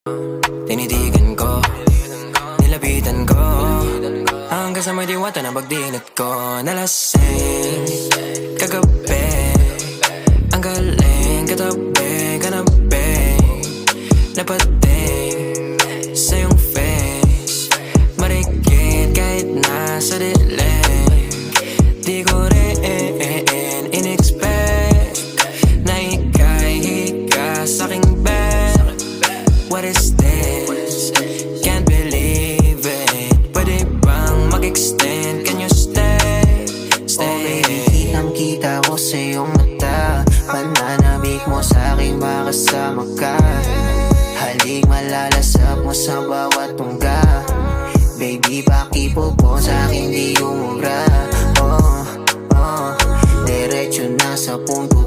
Tinitigan ko, nilapitan ko, hanggang sa may diwata na pagdinat ko. Nalasing kagabi, ang galing katabi, kanabi, napating sa iyong face, marikit kahit nasa dilim. Di ko rin in-expect na ika'y hika sa'king bed. What is this? Can't believe it. Pwede bang mag-extend? Can you stay? Stay. Okay, kitang-kita ko sa iyong mata, pananabik mo sa'king makasama ka. Halik malalasap mo sa bawat tungga. Baby, pakipo po sa'kin di umubra. Diretso na sa punto